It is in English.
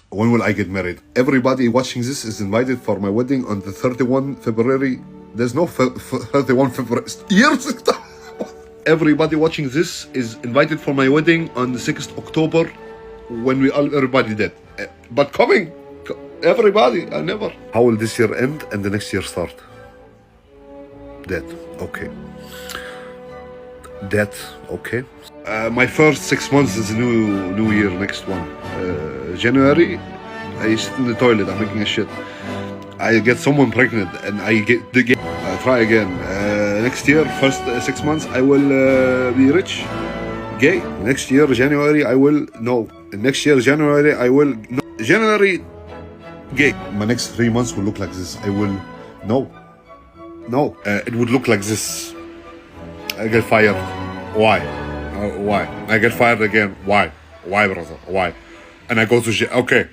When will I get married? Everybody watching this is invited for my wedding on the 31 February. There's no 31 February. Years. Everybody watching this is invited for my wedding on the 6th October when everybody dead. But coming, everybody, I never. How will this year end and the next year start? Dead. Okay. Dead. Okay. My first 6 months is new year, next one. January, I sit in the toilet, I'm making a shit. I get someone pregnant and I get the game. Try again. Next year, first 6 months, I will be rich. Gay. Next year, January, I will no. Next year, January, I will no. January, gay. My next 3 months will look like this. I will no. No. It would look like this. I get fired. Why? Why? I get fired again. Why? Why, brother? Why? And I go to jail. Okay.